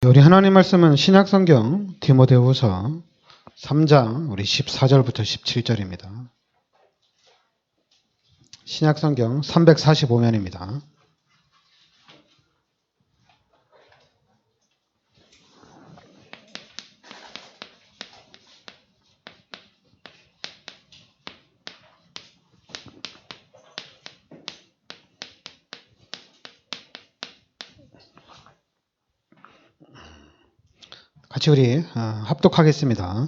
우리 하나님 말씀은 신약성경 디모데후서 3장 우리 14절부터 17절입니다. 신약성경 345면입니다. 같이 우리 합독하겠습니다.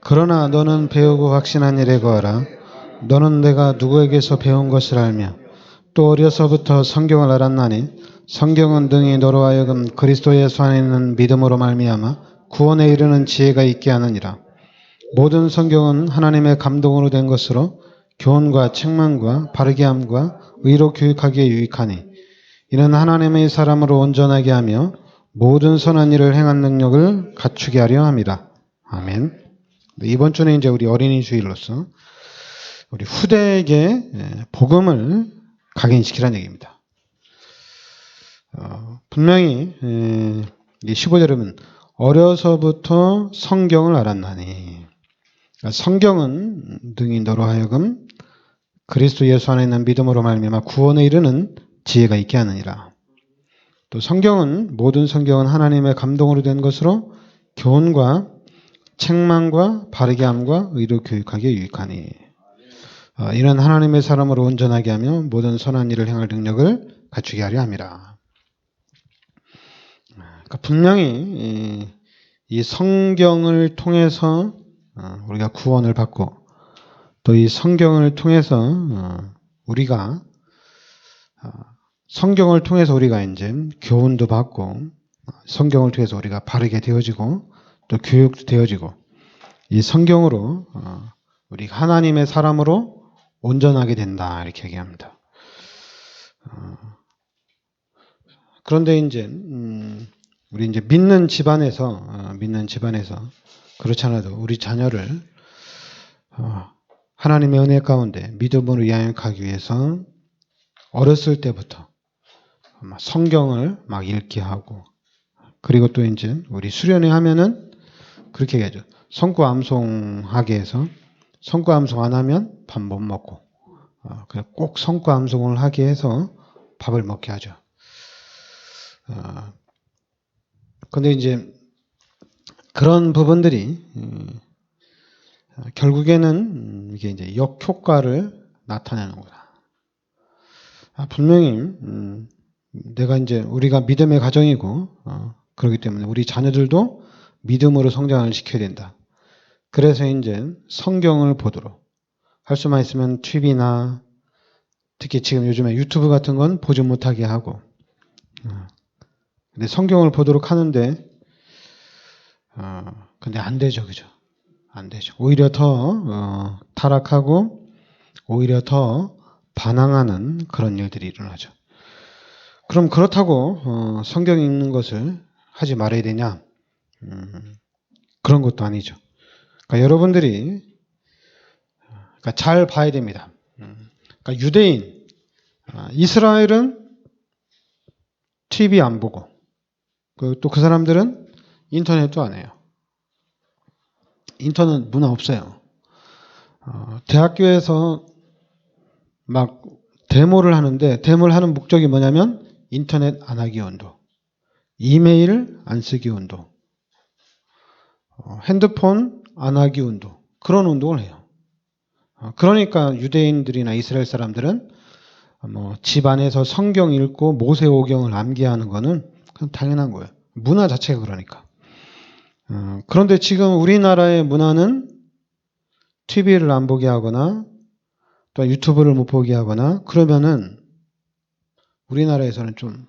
그러나 너는 배우고 확신한 일에 거하라. 너는 내가 누구에게서 배운 것을 알며 또 어려서부터 성경을 알았나니 성경은 등이 너로 하여금 그리스도 예수 안에 있는 믿음으로 말미암아 구원에 이르는 지혜가 있게 하느니라. 모든 성경은 하나님의 감동으로 된 것으로 교훈과 책망과 바르게 함과 의로 교육하기에 유익하니 이는 하나님의 사람으로 온전하게 하며 모든 선한 일을 행한 능력을 갖추게 하려 함이라. 아멘. 이번 주는 이제 우리 어린이 주일로서 우리 후대에게 복음을 각인시키라는 얘기입니다. 분명히 이 15절은 어려서부터 성경을 알았나니, 성경은 등이 너로 하여금 그리스도 예수 안에 있는 믿음으로 말미암아 구원에 이르는 지혜가 있게 하느니라. 또 성경은 모든 성경은 하나님의 감동으로 된 것으로 교훈과 책망과 바르게 함과 의로 교육하기에 유익하니 이는 하나님의 사람으로 온전하게 하며 모든 선한 일을 행할 능력을 갖추게 하려 함이라. 그러니까 분명히 이 성경을 통해서 우리가 구원을 받고 또 이 성경을 통해서 우리가 이제 교훈도 받고 성경을 통해서 우리가 바르게 되어지고 또 교육도 되어지고 이 성경으로 우리 하나님의 사람으로 온전하게 된다 이렇게 얘기합니다. 그런데 이제 우리 이제 믿는 집안에서 그렇지 않아도 우리 자녀를 하나님의 은혜 가운데 믿음으로 양육하기 위해서 어렸을 때부터 성경을 막 읽게 하고 그리고 또 이제 우리 수련회 하면은 그렇게 얘기하죠. 성구암송하게 해서 성구암송 안 하면 밥 못 먹고 꼭 성구암송을 하게 해서 밥을 먹게 하죠. 근데 이제 그런 부분들이 결국에는 이게 이제 역효과를 나타내는구나. 분명히 내가 이제 우리가 믿음의 가정이고 그렇기 때문에 우리 자녀들도 믿음으로 성장을 시켜야 된다. 그래서 이제 성경을 보도록 할 수만 있으면 TV나 특히 지금 요즘에 유튜브 같은 건 보지 못하게 하고 근데 성경을 보도록 하는데 근데 안 되죠, 그죠? 안 되죠. 오히려 더 타락하고 오히려 더 반항하는 그런 일들이 일어나죠. 그럼 그렇다고 성경 읽는 것을 하지 말아야 되냐? 그런 것도 아니죠. 그러니까 여러분들이 잘 봐야 됩니다. 그러니까 유대인, 이스라엘은 TV 안 보고 또 그 사람들은 인터넷도 안 해요. 인터넷 문화 없어요. 대학교에서 막 데모를 하는데 데모를 하는 목적이 뭐냐면 인터넷 안 하기 운동, 이메일 안 쓰기 운동, 핸드폰 안 하기 운동, 그런 운동을 해요. 그러니까 유대인들이나 이스라엘 사람들은 집 안에서 성경 읽고 모세오경을 암기하는 거는 그냥 당연한 거예요. 문화 자체가 그러니까. 그런데 지금 우리나라의 문화는 TV를 안 보게 하거나 또 유튜브를 못 보게 하거나 그러면은 우리나라에서는 좀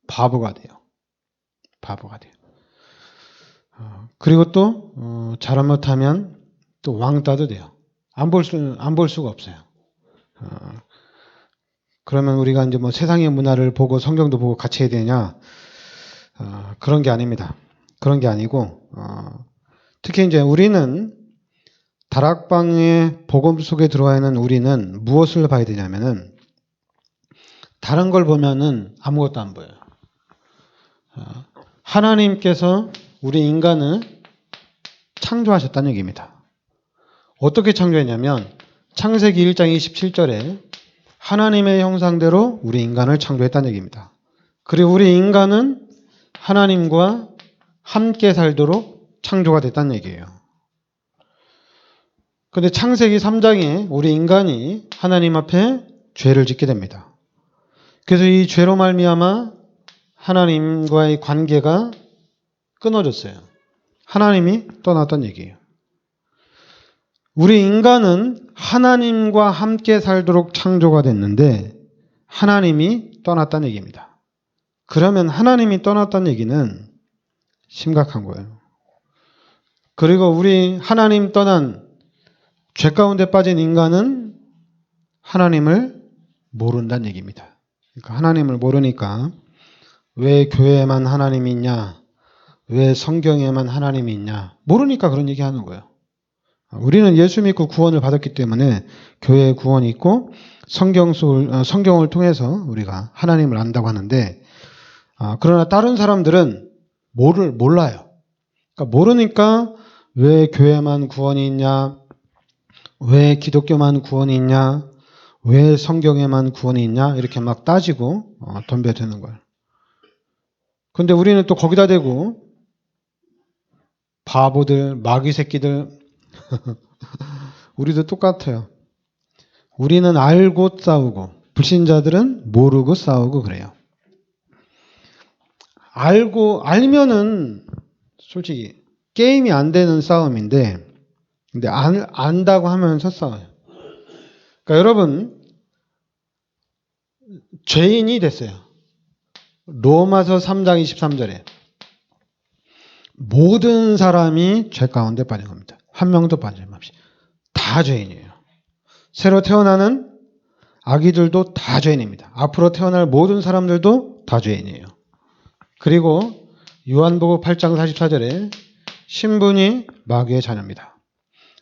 바보가 돼요. 바보가 돼요. 그리고 또 잘못하면 또 왕따도 돼요. 안 볼 수가 없어요. 그러면 우리가 이제 세상의 문화를 보고 성경도 보고 같이 해야 되냐? 그런 게 아닙니다. 그런 게 아니고 특히 이제 우리는 다락방의 복음 속에 들어와 있는 우리는 무엇을 봐야 되냐면은 다른 걸 보면은 아무것도 안 보여요. 하나님께서 우리 인간을 창조하셨다는 얘기입니다. 어떻게 창조했냐면 창세기 1장 27절에 하나님의 형상대로 우리 인간을 창조했다는 얘기입니다. 그리고 우리 인간은 하나님과 함께 살도록 창조가 됐다는 얘기예요. 그런데 창세기 3장에 우리 인간이 하나님 앞에 죄를 짓게 됩니다. 그래서 이 죄로 말미암아 하나님과의 관계가 끊어졌어요. 하나님이 떠났다는 얘기예요. 우리 인간은 하나님과 함께 살도록 창조가 됐는데 하나님이 떠났다는 얘기입니다. 그러면 하나님이 떠났다는 얘기는 심각한 거예요. 그리고 우리 하나님 떠난 죄 가운데 빠진 인간은 하나님을 모른다는 얘기입니다. 그러니까 하나님을 모르니까 왜 교회에만 하나님이 있냐? 왜 성경에만 하나님이 있냐? 모르니까 그런 얘기 하는 거예요. 우리는 예수 믿고 구원을 받았기 때문에 교회에 구원이 있고 성경을 통해서 우리가 하나님을 안다고 하는데 그러나 다른 사람들은 몰라요. 그러니까 모르니까 왜 교회만 구원이 있냐? 왜 기독교만 구원이 있냐? 왜 성경에만 구원이 있냐? 이렇게 막 따지고 덤벼드는 거예요. 근데 우리는 또 거기다 대고 바보들, 마귀 새끼들 우리도 똑같아요. 우리는 알고 싸우고 불신자들은 모르고 싸우고 그래요. 알면은 솔직히 게임이 안 되는 싸움인데 근데 안다고 하면서 싸워요. 그러니까 여러분 죄인이 됐어요. 로마서 3장 23절에 모든 사람이 죄 가운데 빠진 겁니다. 한 명도 빠짐없이. 다 죄인이에요. 새로 태어나는 아기들도 다 죄인입니다. 앞으로 태어날 모든 사람들도 다 죄인이에요. 그리고 요한복음 8장 44절에 신분이 마귀의 자녀입니다.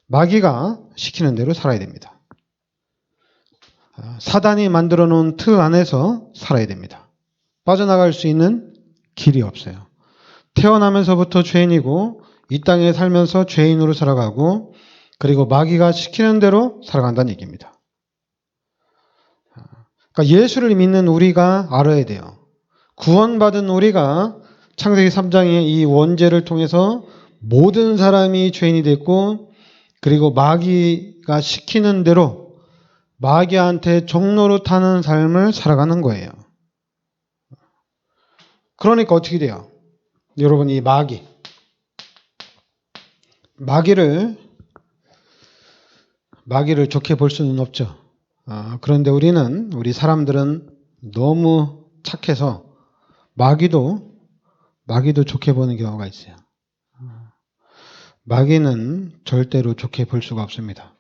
마귀가 시키는 대로 살아야 됩니다. 사단이 만들어 놓은 틀 안에서 살아야 됩니다. 빠져나갈 수 있는 길이 없어요. 태어나면서부터 죄인이고 이 땅에 살면서 죄인으로 살아가고 그리고 마귀가 시키는 대로 살아간다는 얘기입니다. 그러니까 예수를 믿는 우리가 알아야 돼요. 구원받은 우리가 창세기 3장의 이 원죄를 통해서 모든 사람이 죄인이 됐고 그리고 마귀가 시키는 대로 마귀한테 종로로 타는 삶을 살아가는 거예요. 그러니까 어떻게 돼요? 여러분 이 마귀를 좋게 볼 수는 없죠. 그런데 우리 사람들은 너무 착해서 마귀도 좋게 보는 경우가 있어요. 마귀는 절대로 좋게 볼 수가 없습니다.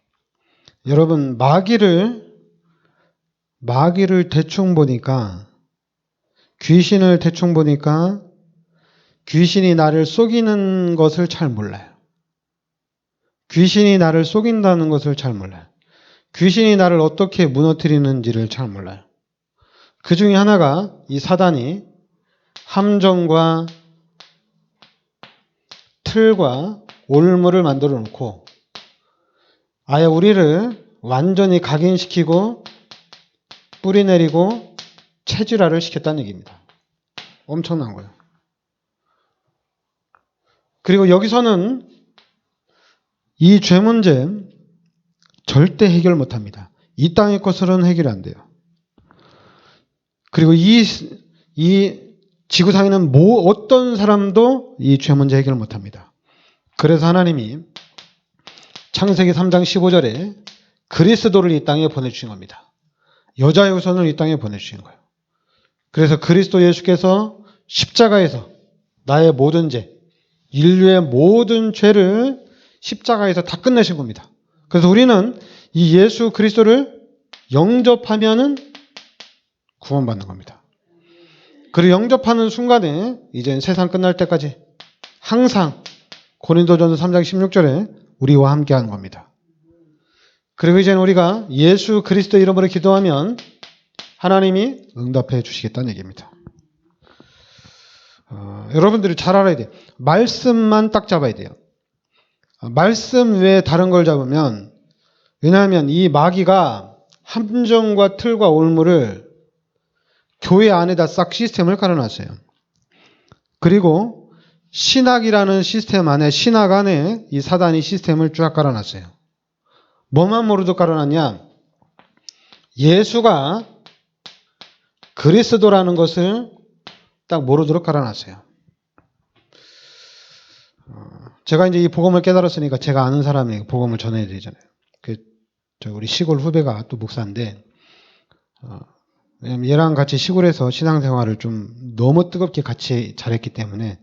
여러분 마귀를 대충 보니까 귀신을 대충 보니까 귀신이 나를 속이는 것을 잘 몰라요. 귀신이 나를 속인다는 것을 잘 몰라요. 귀신이 나를 어떻게 무너뜨리는지를 잘 몰라요. 그 중에 하나가 이 사단이 함정과 틀과 올무를 만들어 놓고 아예 우리를 완전히 각인시키고 뿌리내리고 체질화를 시켰다는 얘기입니다. 엄청난 거예요. 그리고 여기서는 이 죄 문제 절대 해결 못합니다. 이 땅의 것으로는 해결이 안 돼요. 그리고 이 지구상에는 어떤 사람도 이 죄 문제 해결 못합니다. 그래서 하나님이 창세기 3장 15절에 그리스도를 이 땅에 보내주신 겁니다. 여자의 후손을 이 땅에 보내주신 거예요. 그래서 그리스도 예수께서 십자가에서 나의 모든 죄, 인류의 모든 죄를 십자가에서 다 끝내신 겁니다. 그래서 우리는 이 예수 그리스도를 영접하면은 구원받는 겁니다. 그리고 영접하는 순간에 이제 세상 끝날 때까지 항상 고린도전서 3장 16절에 우리와 함께 하는 겁니다. 그리고 이제는 우리가 예수 그리스도 이름으로 기도하면 하나님이 응답해 주시겠다는 얘기입니다. 여러분들이 잘 알아야 돼요. 말씀만 딱 잡아야 돼요. 말씀 외에 다른 걸 잡으면, 왜냐하면 이 마귀가 함정과 틀과 올무를 교회 안에다 싹 시스템을 깔아놨어요. 그리고 신학이라는 시스템 안에, 신학 안에 이 사단이 시스템을 쫙 깔아놨어요. 뭐만 모르도 깔아놨냐? 예수가 그리스도라는 것을 딱 모르도록 깔아놨어요. 제가 이제 이 복음을 깨달았으니까 제가 아는 사람에게 복음을 전해야 되잖아요. 우리 시골 후배가 또 목사인데, 왜냐면 얘랑 같이 시골에서 신앙생활을 좀 너무 뜨겁게 같이 잘했기 때문에,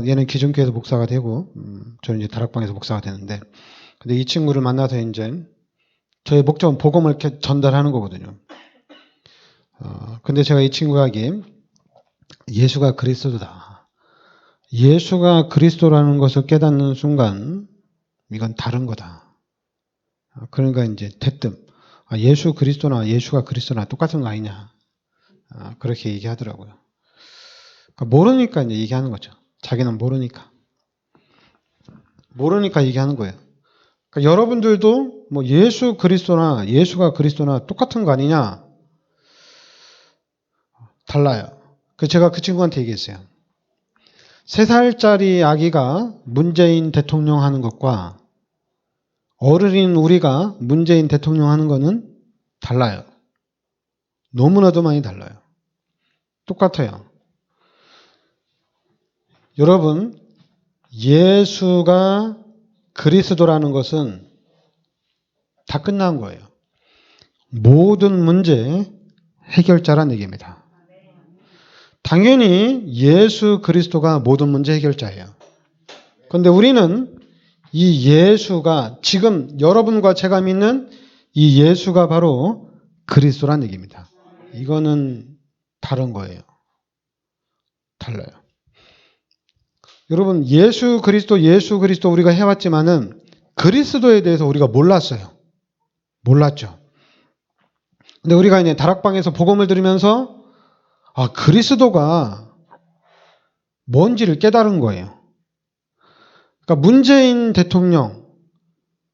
얘는 기존교회에서 목사가 되고, 저는 이제 다락방에서 목사가 되는데, 근데 이 친구를 만나서 이제 저의 목적은 복음을 이렇게 전달하는 거거든요. 근데 제가 이 친구에게 예수가 그리스도다. 예수가 그리스도라는 것을 깨닫는 순간 이건 다른 거다. 그러니까 이제 대뜸 예수 그리스도나 예수가 그리스도나 똑같은 거 아니냐. 그렇게 얘기하더라고요. 그러니까 모르니까 이제 얘기하는 거죠. 자기는 모르니까. 모르니까 얘기하는 거예요. 그러니까 여러분들도 뭐 예수 그리스도나 예수가 그리스도나 똑같은 거 아니냐? 달라요. 제가 그 친구한테 얘기했어요. 3살짜리 아기가 문재인 대통령 하는 것과 어른인 우리가 문재인 대통령 하는 거는 달라요. 너무나도 많이 달라요. 똑같아요. 여러분, 예수가 그리스도라는 것은 다 끝난 거예요. 모든 문제 해결자라는 얘기입니다. 당연히 예수 그리스도가 모든 문제 해결자예요. 그런데 우리는 이 예수가, 지금 여러분과 제가 믿는 이 예수가 바로 그리스도란 얘기입니다. 이거는 다른 거예요. 달라요. 여러분, 예수 그리스도 우리가 해왔지만은 그리스도에 대해서 우리가 몰랐어요. 몰랐죠. 근데 우리가 이제 다락방에서 복음을 들으면서 그리스도가 뭔지를 깨달은 거예요. 그러니까 문재인 대통령,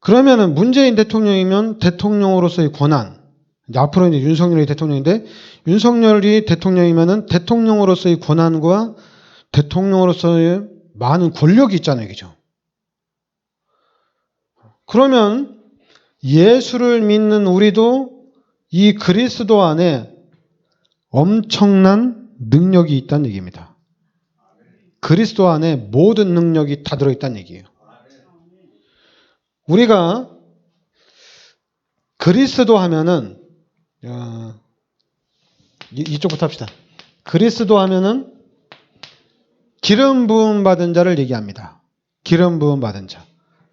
그러면은 문재인 대통령이면 대통령으로서의 권한, 이제 앞으로 이제 윤석열이 대통령인데, 윤석열이 대통령이면은 대통령으로서의 권한과 대통령으로서의 많은 권력이 있잖아요. 그죠? 그러면 예수를 믿는 우리도 이 그리스도 안에 엄청난 능력이 있다는 얘기입니다. 그리스도 안에 모든 능력이 다 들어있다는 얘기예요. 우리가 그리스도 하면은 이쪽부터 합시다. 그리스도 하면은 기름 부음 받은 자를 얘기합니다. 기름 부음 받은 자.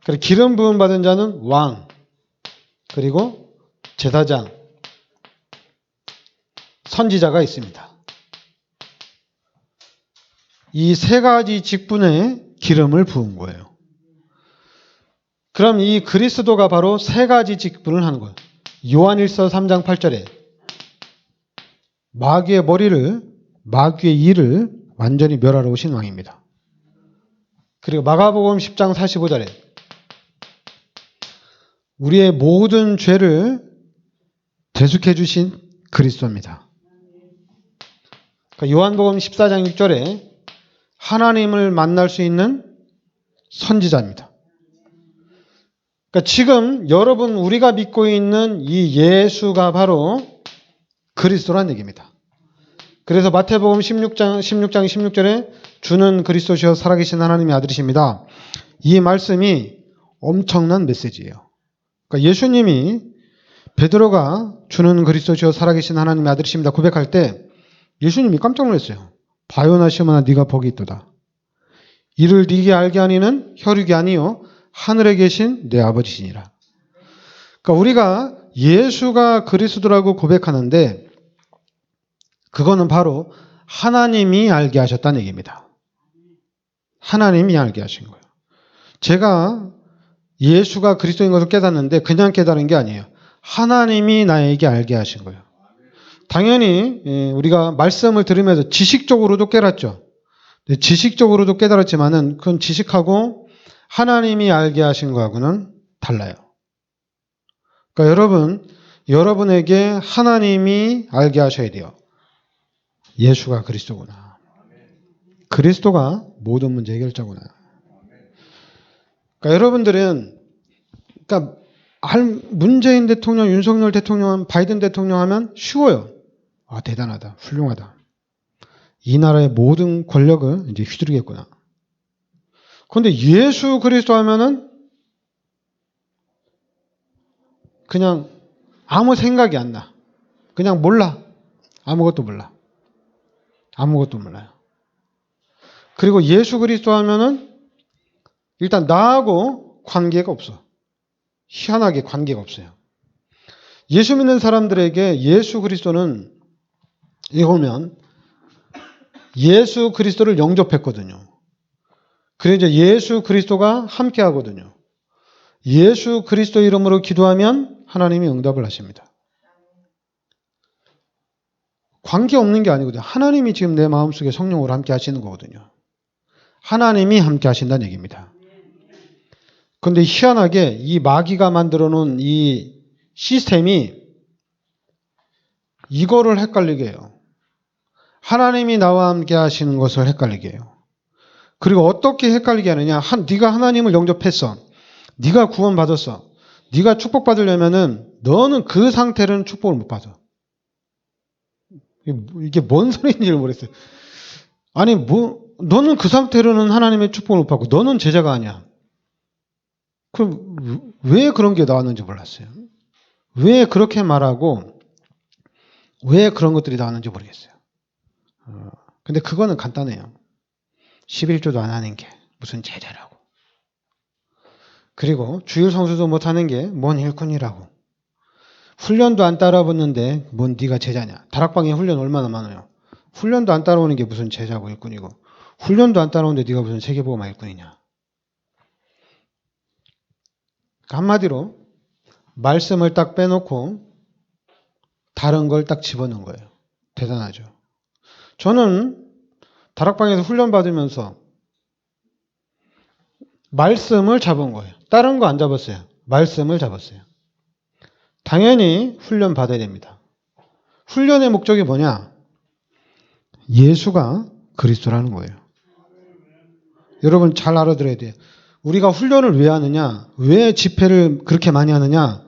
그리고 기름 부음 받은 자는 왕, 그리고 제사장, 선지자가 있습니다. 이 3가지 직분에 기름을 부은 거예요. 그럼 이 그리스도가 바로 3가지 직분을 하는 거예요. 요한일서 3장 8절에 마귀의 일을 완전히 멸하러 오신 왕입니다. 그리고 마가복음 10장 45절에 우리의 모든 죄를 대속해 주신 그리스도입니다. 그러니까 요한복음 14장 6절에 하나님을 만날 수 있는 선지자입니다. 그러니까 지금 여러분 우리가 믿고 있는 이 예수가 바로 그리스도란 얘기입니다. 그래서 마태복음 16장 16절에 주는 그리스도시여 살아계신 하나님의 아들이십니다. 이 말씀이 엄청난 메시지예요. 그러니까 예수님이 베드로가 주는 그리스도시여 살아계신 하나님의 아들이십니다 고백할 때 예수님이 깜짝 놀랐어요. 바요나 시몬아 네가 복이 있도다. 이를 네게 알게 하니는 혈육이 아니요 하늘에 계신 내 아버지시니라. 그러니까 우리가 예수가 그리스도라고 고백하는데 그거는 바로 하나님이 알게 하셨다는 얘기입니다. 하나님이 알게 하신 거예요. 제가 예수가 그리스도인 것을 깨닫는데 그냥 깨달은 게 아니에요. 하나님이 나에게 알게 하신 거예요. 당연히 우리가 말씀을 들으면서 지식적으로도 깨달았죠. 지식적으로도 깨달았지만은 그건 지식하고 하나님이 알게 하신 거하고는 달라요. 그러니까 여러분에게 하나님이 알게 하셔야 돼요. 예수가 그리스도구나. 그리스도가 모든 문제 해결자구나. 그러니까 여러분들은 문재인 대통령, 윤석열 대통령, 바이든 대통령 하면 쉬워요. 아, 대단하다. 훌륭하다. 이 나라의 모든 권력을 이제 휘두르겠구나. 그런데 예수 그리스도 하면은 그냥 아무 생각이 안 나. 그냥 몰라. 아무것도 몰라. 아무것도 몰라요. 그리고 예수 그리스도 하면은 일단 나하고 관계가 없어. 희한하게 관계가 없어요. 예수 믿는 사람들에게 예수 그리스도는 이거 보면 예수 그리스도를 영접했거든요. 그래서 이제 예수 그리스도가 함께 하거든요. 예수 그리스도 이름으로 기도하면 하나님이 응답을 하십니다. 관계 없는 게 아니거든요. 하나님이 지금 내 마음속에 성령으로 함께 하시는 거거든요. 하나님이 함께 하신다는 얘기입니다. 그런데 희한하게 이 마귀가 만들어 놓은 이 시스템이 이거를 헷갈리게 해요. 하나님이 나와 함께 하시는 것을 헷갈리게 해요. 그리고 어떻게 헷갈리게 하느냐. 네가 하나님을 영접했어. 네가 구원받았어. 네가 축복받으려면은 너는 그 상태로는 축복을 못 받아. 이게 뭔 소리인지를 모르겠어요. 아니 너는 그 상태로는 하나님의 축복을 못 받고 너는 제자가 아니야. 그럼 왜 그런 게 나왔는지 몰랐어요. 왜 그렇게 말하고 왜 그런 것들이 나왔는지 모르겠어요. 근데 그거는 간단해요. 11조도 안 하는 게 무슨 제자라고. 그리고 주일 성수도 못하는 게 뭔 일꾼이라고. 훈련도 안 따라붙는데 뭔 네가 제자냐. 다락방에 훈련 얼마나 많아요. 훈련도 안 따라오는 게 무슨 제자고 일꾼이고. 훈련도 안 따라오는데 네가 무슨 세계보고마 일꾼이냐. 한마디로 말씀을 딱 빼놓고 다른 걸 딱 집어넣은 거예요. 대단하죠. 저는 다락방에서 훈련 받으면서 말씀을 잡은 거예요. 다른 거 안 잡았어요. 말씀을 잡았어요. 당연히 훈련 받아야 됩니다. 훈련의 목적이 뭐냐? 예수가 그리스도라는 거예요. 여러분 잘 알아들어야 돼요. 우리가 훈련을 왜 하느냐? 왜 집회를 그렇게 많이 하느냐?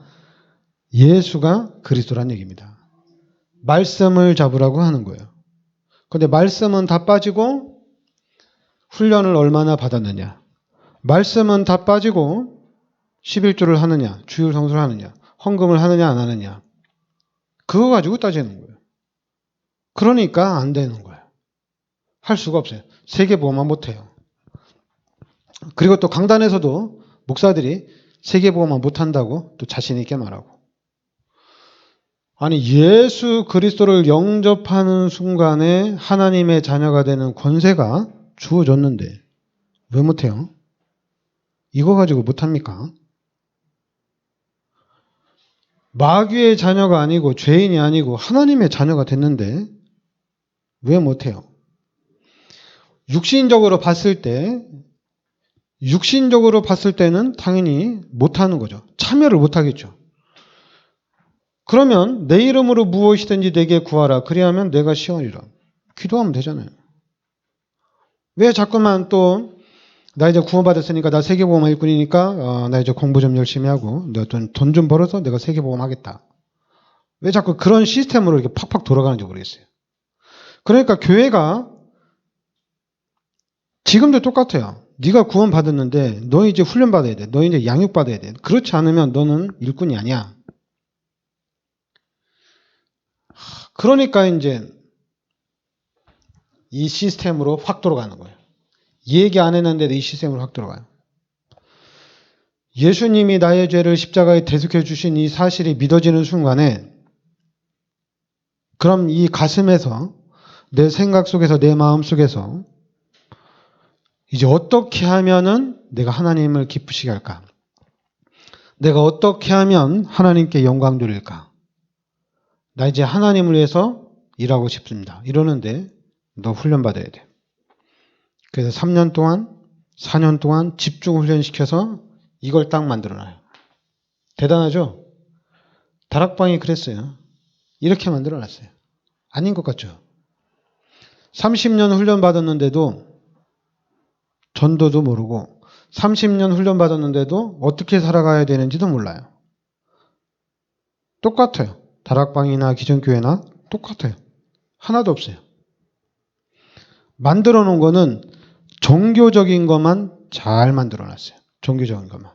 예수가 그리스도라는 얘기입니다. 말씀을 잡으라고 하는 거예요. 그런데 말씀은 다 빠지고 훈련을 얼마나 받았느냐? 말씀은 다 빠지고 11조를 하느냐? 주일 성수를 하느냐? 헌금을 하느냐 안 하느냐? 그거 가지고 따지는 거예요. 그러니까 안 되는 거예요. 할 수가 없어요. 세계보고만 못해요. 그리고 또 강단에서도 목사들이 세계보고만 못한다고 또 자신 있게 말하고. 아니 예수 그리스도를 영접하는 순간에 하나님의 자녀가 되는 권세가 주어졌는데 왜 못해요? 이거 가지고 못합니까? 마귀의 자녀가 아니고 죄인이 아니고 하나님의 자녀가 됐는데 왜 못해요? 육신적으로 봤을 때는 당연히 못하는 거죠. 참여를 못하겠죠. 그러면 내 이름으로 무엇이든지 내게 구하라. 그리하면 내가 시원이라. 기도하면 되잖아요. 왜 자꾸만 또 나 이제 구원받았으니까 나 세계보험 일꾼이니까 나 이제 공부 좀 열심히 하고 돈 좀 벌어서 내가 세계보험 하겠다. 왜 자꾸 그런 시스템으로 이렇게 팍팍 돌아가는지 모르겠어요. 그러니까 교회가 지금도 똑같아요. 네가 구원받았는데 너 이제 훈련받아야 돼. 너 이제 양육받아야 돼. 그렇지 않으면 너는 일꾼이 아니야. 그러니까 이제 이 시스템으로 확 돌아가는 거예요. 얘기 안 했는데도 이 시스템으로 확 돌아가요. 예수님이 나의 죄를 십자가에 대속해 주신 이 사실이 믿어지는 순간에 그럼 이 가슴에서 내 생각 속에서 내 마음 속에서 이제 어떻게 하면은 내가 하나님을 기쁘시게 할까? 내가 어떻게 하면 하나님께 영광 돌릴까? 나 이제 하나님을 위해서 일하고 싶습니다. 이러는데 너 훈련 받아야 돼. 그래서 3년 동안 4년 동안 집중 훈련시켜서 이걸 딱 만들어놔요. 대단하죠? 다락방이 그랬어요. 이렇게 만들어놨어요. 아닌 것 같죠? 30년 훈련 받았는데도 전도도 모르고 30년 훈련 받았는데도 어떻게 살아가야 되는지도 몰라요. 똑같아요. 다락방이나 기존교회나 똑같아요. 하나도 없어요. 만들어 놓은 거는 종교적인 것만 잘 만들어 놨어요. 종교적인 것만.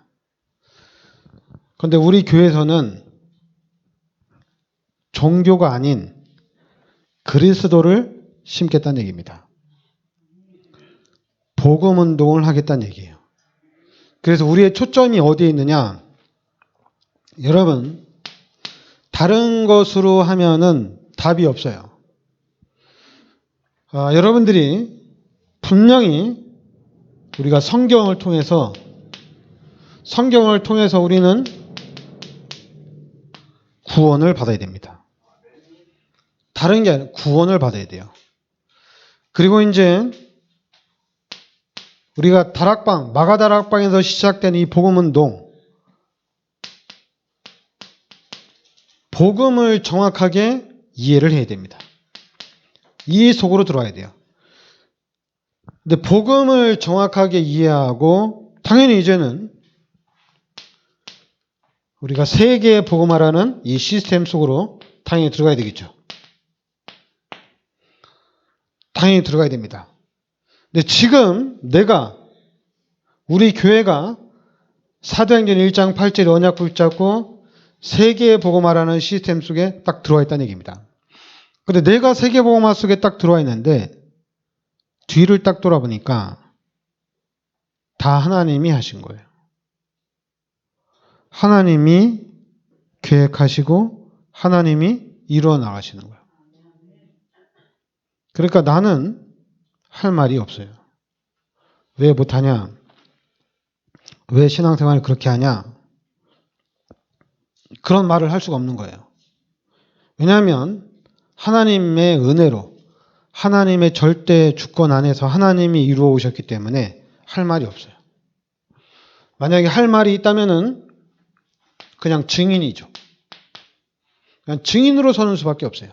그런데 우리 교회에서는 종교가 아닌 그리스도를 심겠다는 얘기입니다. 복음 운동을 하겠다는 얘기예요. 그래서 우리의 초점이 어디에 있느냐? 여러분, 다른 것으로 하면은 답이 없어요. 여러분들이 분명히 우리가 성경을 통해서 우리는 구원을 받아야 됩니다. 다른 게 아니라 구원을 받아야 돼요. 그리고 이제 우리가 다락방, 마가다락방에서 시작된 이 복음운동, 복음을 정확하게 이해를 해야 됩니다. 이 속으로 들어와야 돼요. 근데 복음을 정확하게 이해하고 당연히 이제는 우리가 세계에 복음하라는 이 시스템 속으로 당연히 들어가야 되겠죠. 당연히 들어가야 됩니다. 근데 지금 우리 교회가 사도행전 1장 8절 언약 붙잡고 세계에 복음하라는 시스템 속에 딱 들어와 있다는 얘기입니다. 근데 내가 세계 복음화 속에 딱 들어와 있는데 뒤를 딱 돌아보니까 다 하나님이 하신 거예요. 하나님이 계획하시고 하나님이 이루어 나가시는 거예요. 그러니까 나는 할 말이 없어요. 왜 못하냐? 왜 신앙생활을 그렇게 하냐? 그런 말을 할 수가 없는 거예요. 왜냐하면 하나님의 은혜로 하나님의 절대 주권 안에서 하나님이 이루어 오셨기 때문에 할 말이 없어요. 만약에 할 말이 있다면은 그냥 증인이죠. 그냥 증인으로 서는 수밖에 없어요.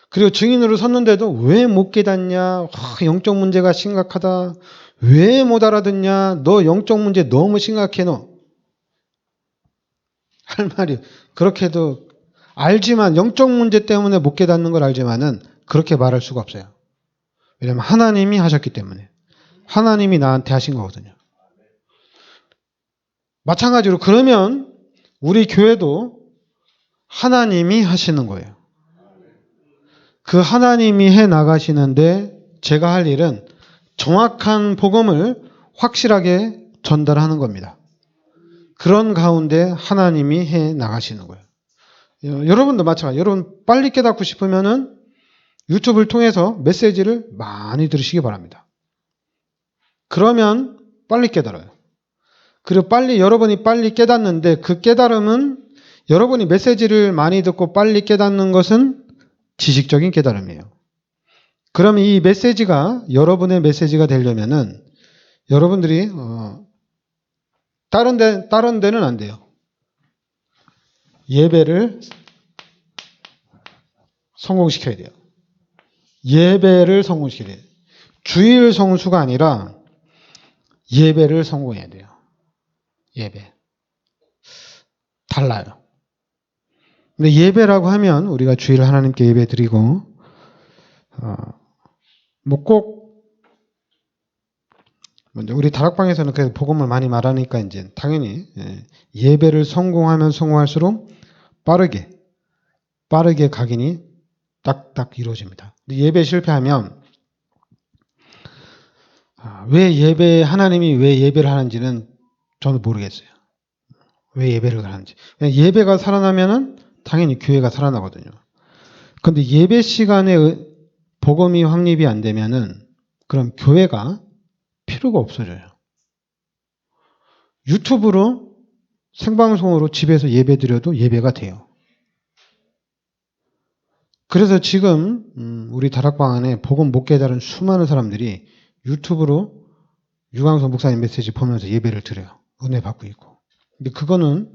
그리고 증인으로 섰는데도 왜 못 깨닫냐? 영적 문제가 심각하다. 왜 못 알아듣냐? 너 영적 문제 너무 심각해 너. 할 말이 그렇게도 알지만 영적 문제 때문에 못 깨닫는 걸 알지만은 그렇게 말할 수가 없어요. 왜냐하면 하나님이 하셨기 때문에. 하나님이 나한테 하신 거거든요. 마찬가지로 그러면 우리 교회도 하나님이 하시는 거예요. 그 하나님이 해 나가시는데 제가 할 일은 정확한 복음을 확실하게 전달하는 겁니다. 그런 가운데 하나님이 해 나가시는 거예요. 여러분도 마찬가지예요. 여러분 빨리 깨닫고 싶으면은 유튜브를 통해서 메시지를 많이 들으시기 바랍니다. 그러면 빨리 깨달아요. 그리고 여러분이 빨리 깨닫는데 그 깨달음은 여러분이 메시지를 많이 듣고 빨리 깨닫는 것은 지식적인 깨달음이에요. 그러면 이 메시지가 여러분의 메시지가 되려면은 여러분들이 다른 데는 안 돼요. 예배를 성공시켜야 돼요. 예배를 성공시켜야 돼요. 주일 성수가 아니라 예배를 성공해야 돼요. 예배. 달라요. 근데 예배라고 하면 우리가 주일 하나님께 예배 드리고 뭐 꼭 먼저 우리 다락방에서는 그래서 복음을 많이 말하니까 이제 당연히 예배를 성공하면 성공할수록 빠르게 각인이 딱딱 이루어집니다. 근데 예배 실패하면 하나님이 왜 예배를 하는지는 저는 모르겠어요. 왜 예배를 하는지. 예배가 살아나면은 당연히 교회가 살아나거든요. 그런데 예배 시간에 복음이 확립이 안 되면은 그럼 교회가 필요가 없어져요. 유튜브로 생방송으로 집에서 예배 드려도 예배가 돼요. 그래서 지금 우리 다락방 안에 복음 못 깨달은 수많은 사람들이 유튜브로 유광석 목사님 메시지 보면서 예배를 드려요. 은혜 받고 있고. 근데 그거는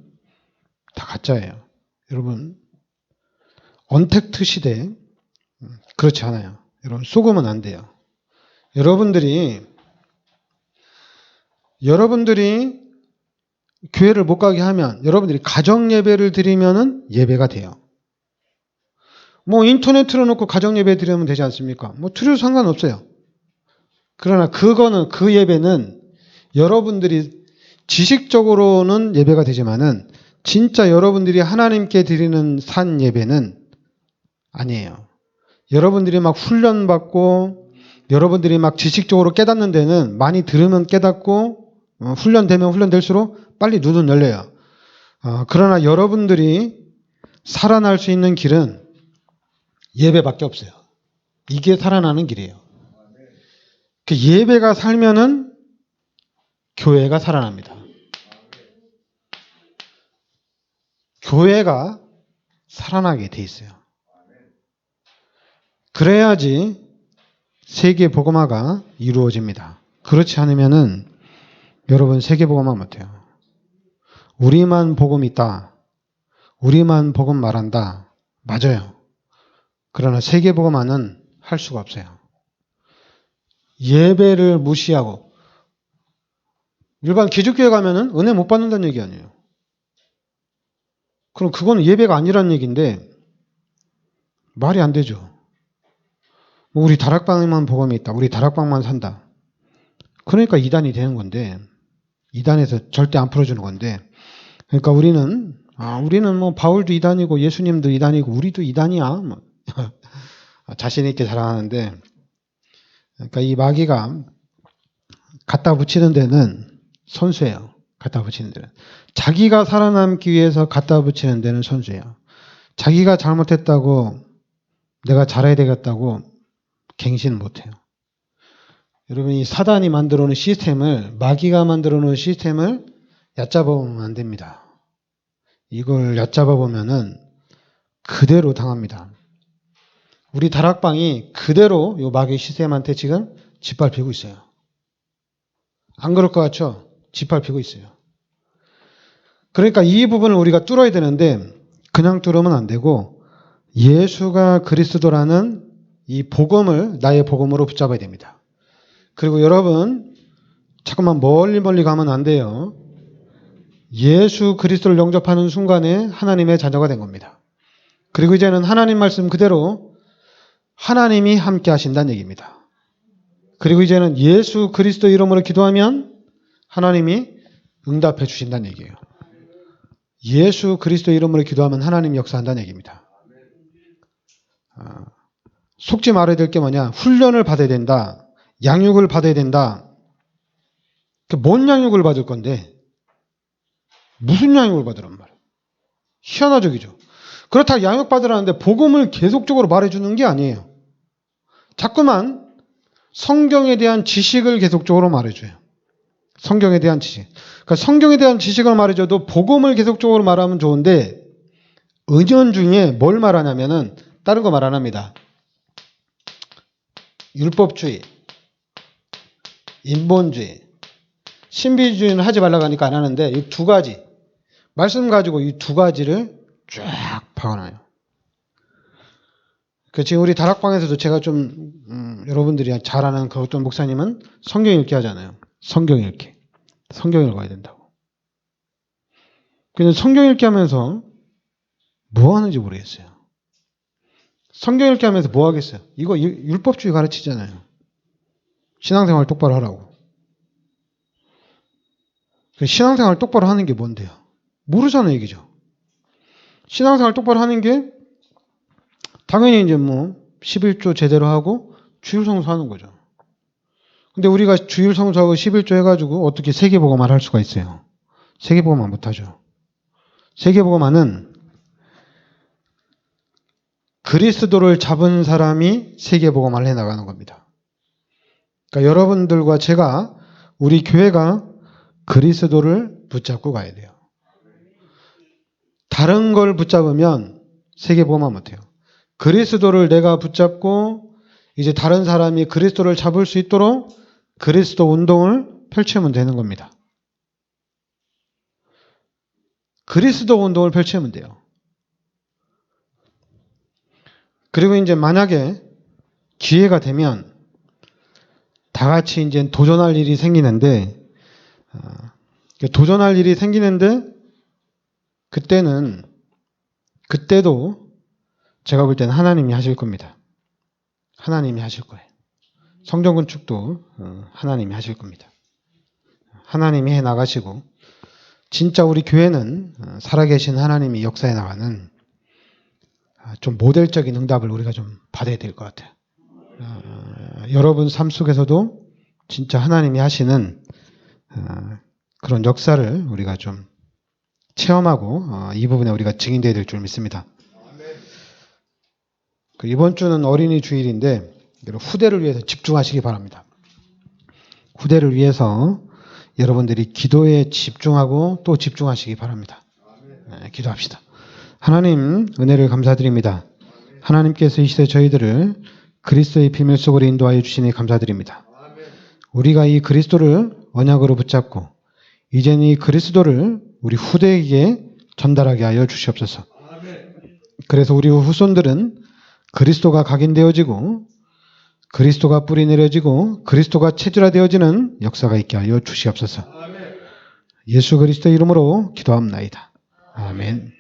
다 가짜예요. 여러분, 언택트 시대 그렇지 않아요. 여러분, 속으면 안 돼요. 여러분들이 교회를 못 가게 하면 여러분들이 가정 예배를 드리면은 예배가 돼요. 뭐 인터넷 틀어놓고 가정 예배 드리면 되지 않습니까? 뭐 틀어도 상관없어요. 그러나 그 예배는 여러분들이 지식적으로는 예배가 되지만은 진짜 여러분들이 하나님께 드리는 산 예배는 아니에요. 여러분들이 막 훈련받고 여러분들이 막 지식적으로 깨닫는 데는 많이 들으면 깨닫고 훈련되면 훈련될수록 빨리 눈은 열려요. 그러나 여러분들이 살아날 수 있는 길은 예배밖에 없어요. 이게 살아나는 길이에요. 그 예배가 살면은 교회가 살아납니다. 교회가 살아나게 돼 있어요. 그래야지 세계 복음화가 이루어집니다. 그렇지 않으면은 여러분 세계 복음화 못해요. 우리만 복음 있다. 우리만 복음 말한다. 맞아요. 그러나 세계 복음화는 할 수가 없어요. 예배를 무시하고 일반 기독교회 가면은 은혜 못 받는다는 얘기 아니에요. 그럼 그건 예배가 아니라는 얘기인데 말이 안 되죠. 우리 다락방에만 복음이 있다. 우리 다락방만 산다. 그러니까 이단이 되는 건데 이단에서 절대 안 풀어주는 건데 그러니까 우리는 뭐 바울도 이단이고 예수님도 이단이고 우리도 이단이야. 뭐. 자신 있게 자랑하는데 그러니까 이 마귀가 갖다 붙이는 데는 선수예요. 갖다 붙이는 데는. 자기가 살아남기 위해서 갖다 붙이는 데는 선수예요. 자기가 잘못했다고 내가 잘해야 되겠다고 갱신 못해요. 여러분 이 사단이 만들어 놓은 시스템을 마귀가 만들어 놓은 시스템을 얕잡아 보면 안 됩니다. 이걸 얕잡아 보면은 그대로 당합니다. 우리 다락방이 그대로 이 마귀 시스템한테 지금 짓밟히고 있어요. 안 그럴 것 같죠? 짓밟히고 있어요. 그러니까 이 부분을 우리가 뚫어야 되는데 그냥 뚫으면 안 되고 예수가 그리스도라는 이 복음을 나의 복음으로 붙잡아야 됩니다. 그리고 여러분 자꾸만 멀리 가면 안 돼요. 예수 그리스도를 영접하는 순간에 하나님의 자녀가 된 겁니다. 그리고 이제는 하나님 말씀 그대로 하나님이 함께 하신다는 얘기입니다. 그리고 이제는 예수 그리스도 이름으로 기도하면 하나님이 응답해 주신다는 얘기예요. 예수 그리스도 이름으로 기도하면 하나님이 역사한다는 얘기입니다. 속지 말아야 될 게 뭐냐? 훈련을 받아야 된다. 양육을 받아야 된다. 뭔 양육을 받을 건데? 무슨 양육을 받으란 말이에요? 희한하적이죠. 그렇다고 양육받으라는데 복음을 계속적으로 말해주는 게 아니에요. 자꾸만 성경에 대한 지식을 계속적으로 말해줘요. 성경에 대한 지식. 그러니까 성경에 대한 지식을 말해줘도 복음을 계속적으로 말하면 좋은데 은연중에 뭘 말하냐면은 다른 거 말 안 합니다. 율법주의, 인본주의, 신비주의는 하지 말라고 하니까 안 하는데 이 두 가지 말씀 가지고 이 두 가지를 쫙 박아놔요. 지금 우리 다락방에서도 제가 좀 여러분들이 잘 아는 그 어떤 목사님은 성경 읽기 하잖아요. 성경 읽기. 성경 읽어야 된다고. 근데 성경 읽기 하면서 뭐 하는지 모르겠어요. 성경 읽기 하면서 뭐 하겠어요? 이거 율법주의 가르치잖아요. 신앙생활 똑바로 하라고. 신앙생활 똑바로 하는 게 뭔데요? 모르잖아요, 얘기죠. 신앙생활 똑바로 하는 게 당연히 이제 뭐 11조 제대로 하고 주일 성수하는 거죠. 근데 우리가 주일 성수하고 11조 해가지고 어떻게 세계복음화를 할 수가 있어요? 세계복음화 못하죠. 세계복음화는 그리스도를 잡은 사람이 세계복음화를 해나가는 겁니다. 그러니까 여러분들과 제가 우리 교회가 그리스도를 붙잡고 가야 돼요. 다른 걸 붙잡으면 세계복음화 못해요. 그리스도를 내가 붙잡고 이제 다른 사람이 그리스도를 잡을 수 있도록 그리스도 운동을 펼치면 되는 겁니다. 그리스도 운동을 펼치면 돼요. 그리고 이제 만약에 기회가 되면 다 같이 이제 도전할 일이 생기는데, 도전할 일이 생기는데, 그때도 제가 볼 때는 하나님이 하실 겁니다. 하나님이 하실 거예요. 성전 건축도 하나님이 하실 겁니다. 하나님이 해 나가시고, 진짜 우리 교회는 살아계신 하나님이 역사해 나가는 좀 모델적인 응답을 우리가 좀 받아야 될 것 같아요. 여러분 삶 속에서도 진짜 하나님이 하시는 그런 역사를 우리가 좀 체험하고 이 부분에 우리가 증인되어야 될 줄 믿습니다. 이번 주는 어린이 주일인데 후대를 위해서 집중하시기 바랍니다. 후대를 위해서 여러분들이 기도에 집중하고 또 집중하시기 바랍니다. 기도합시다. 하나님 은혜를 감사드립니다. 하나님께서 이 시대 저희들을 그리스도의 비밀 속으로 인도하여 주시니 감사드립니다. 우리가 이 그리스도를 언약으로 붙잡고 이제는 이 그리스도를 우리 후대에게 전달하게 하여 주시옵소서. 그래서 우리 후손들은 그리스도가 각인되어지고 그리스도가 뿌리 내려지고 그리스도가 체질화되어지는 역사가 있게 하여 주시옵소서. 예수 그리스도의 이름으로 기도합나이다. 아멘.